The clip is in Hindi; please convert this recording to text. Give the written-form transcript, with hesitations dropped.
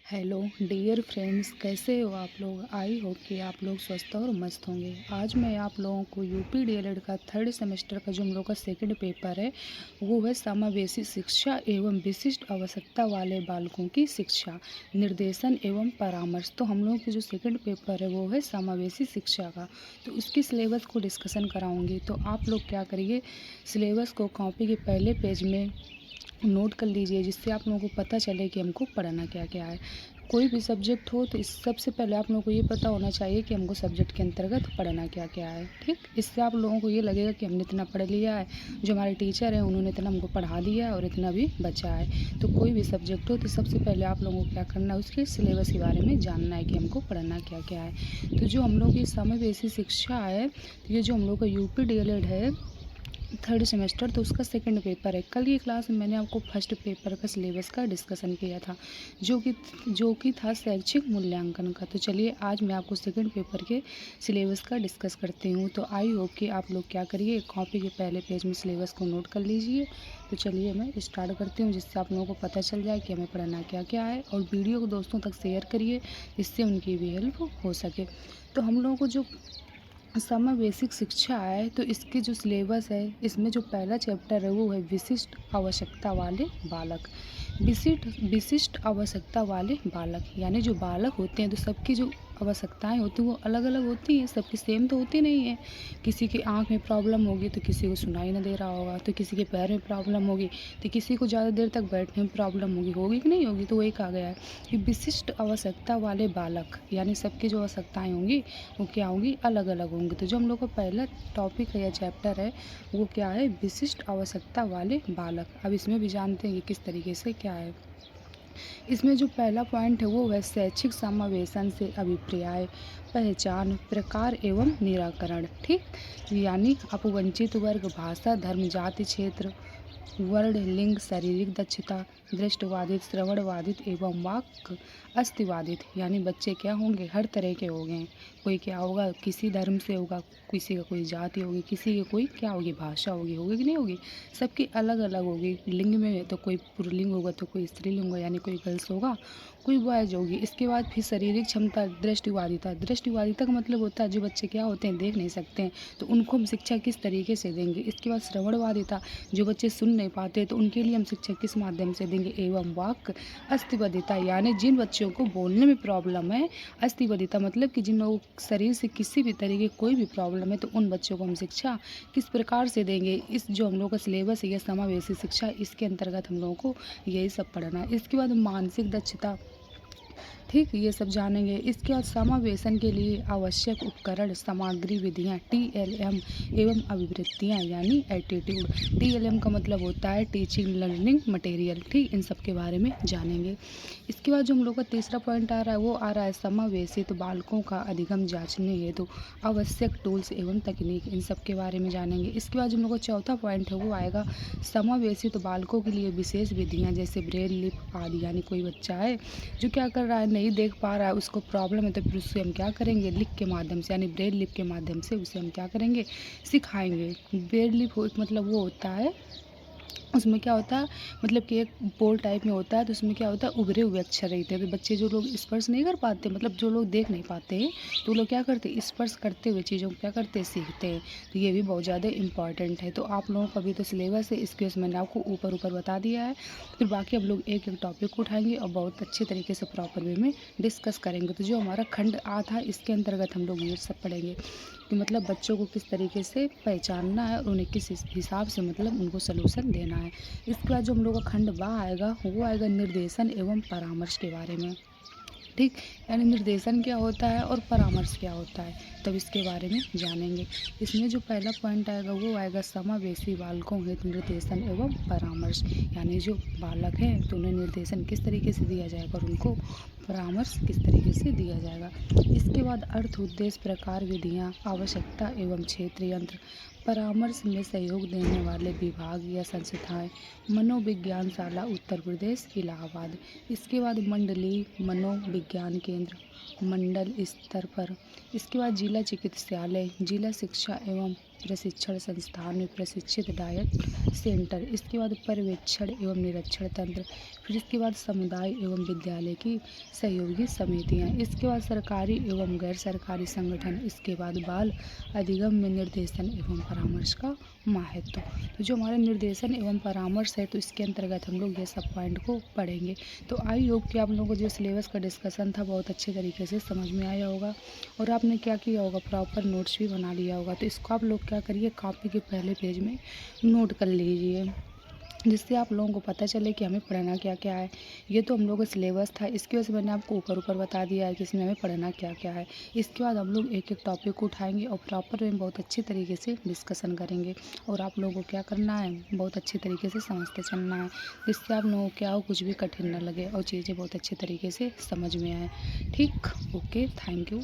हेलो डियर फ्रेंड्स, कैसे हो आप लोग। आई होप कि आप लोग स्वस्थ और मस्त होंगे। आज मैं आप लोगों को यूपी डीएलएड का थर्ड सेमेस्टर का जो हम लोग का सेकंड पेपर है वो है समावेशी शिक्षा एवं विशिष्ट आवश्यकता वाले बालकों की शिक्षा, निर्देशन एवं परामर्श। तो हम लोगों की जो सेकंड पेपर है वो है समावेशी शिक्षा का। तो उसकी सिलेबस को डिस्कशन कराऊंगी। तो आप लोग क्या करिए, सिलेबस को कॉपी के पहले पेज में नोट कर लीजिए, जिससे आप लोगों को पता चले कि हमको पढ़ना क्या क्या है। कोई भी सब्जेक्ट हो तो इस सबसे पहले आप लोगों को ये पता होना चाहिए कि हमको सब्जेक्ट के अंतर्गत पढ़ना क्या क्या है। ठीक, इससे आप लोगों को ये लगेगा कि हमने इतना पढ़ लिया है, जो हमारे टीचर हैं उन्होंने इतना हमको पढ़ा दिया है और इतना भी बचा है। तो कोई भी सब्जेक्ट हो तो सबसे पहले आप लोगों को क्या करना है, उसके सिलेबस के बारे में जानना है कि हमको पढ़ना क्या क्या है। तो जो हम लोग की समावेशी शिक्षा है, तो ये जो हम लोग का यूपी डीएलएड है थर्ड सेमेस्टर, तो उसका सेकंड पेपर है। कल की क्लास में मैंने आपको फर्स्ट पेपर का सिलेबस का डिस्कशन किया था, जो कि था शैक्षिक मूल्यांकन का। तो चलिए आज मैं आपको सेकंड पेपर के सिलेबस का डिस्कस करती हूँ। तो आई होप कि आप लोग क्या करिए, कॉपी के पहले पेज में सिलेबस को नोट कर लीजिए। तो चलिए मैं स्टार्ट करती हूँ, जिससे आप लोगों को पता चल जाए कि हमें पढ़ना क्या क्या है। और वीडियो को दोस्तों तक शेयर करिए, जिससे उनकी भी हेल्प हो सके। तो हम लोगों को जो समावेशिक शिक्षा है, तो इसके जो सिलेबस है, इसमें जो पहला चैप्टर है वो है विशिष्ट आवश्यकता वाले बालक। विशिष्ट विशिष्ट आवश्यकता वाले बालक यानी जो बालक होते हैं, तो सबकी जो आवश्यकताएं होती हैं वो अलग अलग होती हैं, सबकी सेम तो होती नहीं है। किसी की आंख में प्रॉब्लम होगी तो किसी को सुनाई ना दे रहा होगा, तो किसी के पैर में प्रॉब्लम होगी, तो किसी को ज़्यादा देर तक बैठने में प्रॉब्लम होगी कि नहीं होगी। तो वो एक आ गया है कि विशिष्ट आवश्यकता वाले बालक, यानी सबकी जो आवश्यकताएं होंगी वो क्या होंगी, अलग अलग होंगी। तो जो हम लोग का पहला टॉपिक है या चैप्टर है वो क्या है, विशिष्ट आवश्यकता वाले बालक। अब इसमें भी जानते हैं कि किस तरीके से क्या है। इसमें जो पहला पॉइंट है वो है शैक्षिक समावेशन से अभिप्राय, पहचान, प्रकार एवं निराकरण। ठीक, यानी अपवंचित वर्ग, भाषा, धर्म, जाति, क्षेत्र, वर्ण, लिंग, शारीरिक दक्षता, दृष्टिबाधित, श्रवणबाधित एवं वाक अस्थिबाधित। यानी बच्चे क्या होंगे, हर तरह के हो गए। कोई क्या होगा, किसी धर्म से होगा, किसी का कोई जाति होगी, किसी की कोई क्या होगी, भाषा होगी कि नहीं होगी। सबकी अलग अलग होगी। लिंग में तो कोई पुल्लिंग होगा, तो कोई स्त्रीलिंग होगा, यानी कोई गर्ल्स होगा, कोई बॉयज होगी। इसके बाद फिर शारीरिक क्षमता, दृष्टिबाधिता। दृष्टिबाधिता का मतलब होता है जो बच्चे क्या होते हैं, देख नहीं सकते हैं, तो उनको हम शिक्षा किस तरीके से देंगे। इसके बाद श्रवणबाधिता, जो बच्चे सुन नहीं पाते, तो उनके लिए हम शिक्षा किस माध्यम से देंगे। एवं वाक अस्थिबद्धता, यानी जिन बच्चों को बोलने में प्रॉब्लम है। अस्थिबद्धता मतलब कि जिन लोगों को शरीर से किसी भी तरीके कोई भी प्रॉब्लम है, तो उन बच्चों को हम शिक्षा किस प्रकार से देंगे। इस जो हम लोग का सिलेबस है यह समावेशी शिक्षा, इसके अंतर्गत हम लोगों को यही सब पढ़ना है। इसके बाद मानसिक दक्षता, ठीक, ये सब जानेंगे। इसके बाद समावेशन के लिए आवश्यक उपकरण, सामग्री, विधियाँ, टीएलएम एवं अभिवृत्तियाँ यानी एटीट्यूड। टीएलएम का मतलब होता है टीचिंग लर्निंग मटेरियल। ठीक, इन सब के बारे में जानेंगे। इसके बाद जो हम लोग का तीसरा पॉइंट आ रहा है वो आ रहा है समावेशित बालकों का अधिगम जांचने हेतु आवश्यक टूल्स एवं तकनीक। इन सब के बारे में जानेंगे। इसके बाद जो हम लोग का चौथा पॉइंट है वो आएगा समावेशित बालकों के लिए विशेष विधियाँ, जैसे ब्रेल लिप आदि। यानी कोई बच्चा है जो क्या कर रहा है, नहीं देख पा रहा है, उसको प्रॉब्लम है, तो फिर उससे हम क्या करेंगे, लिख के माध्यम से यानी ब्रेल लिप के माध्यम से उसे हम क्या करेंगे, सिखाएंगे। ब्रेल लिप मतलब वो होता है, उसमें क्या होता है, मतलब कि एक बोल टाइप में होता है, तो उसमें क्या होता है, उभरे हुए अक्षर रहते हैं। तो बच्चे जो लोग स्पर्श नहीं कर पाते, मतलब जो लोग देख नहीं पाते हैं, तो लोग क्या करते हैं, स्पर्श करते हुए चीज़ों को क्या करते हैं, सीखते हैं। तो ये भी बहुत ज़्यादा इंपॉर्टेंट है। तो आप लोगों का भी तो सिलेबस है, इसके उसमें मैंने आपको ऊपर ऊपर बता दिया है। फिर बाकी अब लोग एक एक टॉपिक को उठाएंगे और बहुत अच्छे तरीके से प्रॉपर वे में डिस्कस करेंगे। तो जो हमारा खंड आ था, इसके अंतर्गत हम लोग ये सब पढ़ेंगे कि मतलब बच्चों को किस तरीके से पहचानना है और उन्हें किस हिसाब से मतलब उनको सलूशन देना है। इसके बाद जो हम लोग का खंड बा आएगा वो आएगा निर्देशन एवं परामर्श के बारे में। ठीक, यानी निर्देशन क्या होता है और परामर्श क्या होता है, तब इसके बारे में जानेंगे। इसमें जो पहला पॉइंट आएगा वो आएगा समावेशी बालकों हेतु निर्देशन एवं परामर्श। यानी जो बालक हैं तो उन्हें निर्देशन किस तरीके से दिया जाएगा और उनको परामर्श किस तरीके से दिया जाएगा। इसके बाद अर्थ, उद्देश्य, प्रकार, विधियाँ, आवश्यकता एवं क्षेत्र यंत्र, परामर्श में सहयोग देने वाले विभाग या संस्थाएं, मनोविज्ञानशाला उत्तर प्रदेश इलाहाबाद। इसके बाद मंडलीय मनोविज्ञान केंद्र मंडल स्तर पर। इसके बाद जिला चिकित्सालय, जिला शिक्षा एवं प्रशिक्षण संस्थान में प्रशिक्षित डायट सेंटर, इसके बाद पर्यवेक्षण एवं निरीक्षण तंत्र, फिर इसके बाद समुदाय एवं विद्यालय की सहयोगी समितियाँ, इसके बाद सरकारी एवं गैर सरकारी संगठन, इसके बाद बाल अधिगम में निर्देशन एवं परामर्श का महत्व। तो जो हमारे निर्देशन एवं परामर्श है तो इसके अंतर्गत हम लोग ये सब पॉइंट को पढ़ेंगे। तो आई होप कि आप लोगों को जो सिलेबस का डिस्कशन था बहुत अच्छे तरीके से समझ में आया होगा और आपने क्या किया होगा, प्रॉपर नोट्स भी बना लिया होगा। तो इसको आप लोग क्या करिए, कॉपी के पहले पेज में नोट कर लीजिए, जिससे आप लोगों को पता चले कि हमें पढ़ना क्या क्या है। ये तो हम लोगों का सिलेबस था, इसकी वजह से मैंने आपको ऊपर ऊपर बता दिया है कि इसमें हमें पढ़ना क्या क्या है। इसके बाद हम लोग एक एक टॉपिक को उठाएंगे और प्रॉपर में बहुत अच्छी तरीके से डिस्कशन करेंगे और आप लोगों को क्या करना है, बहुत अच्छे तरीके से समझते चलना है, जिससे आप लोगों को क्या हो, कुछ भी कठिन न लगे और चीज़ें बहुत अच्छे तरीके से समझ में आए। ठीक, ओके, थैंक यू।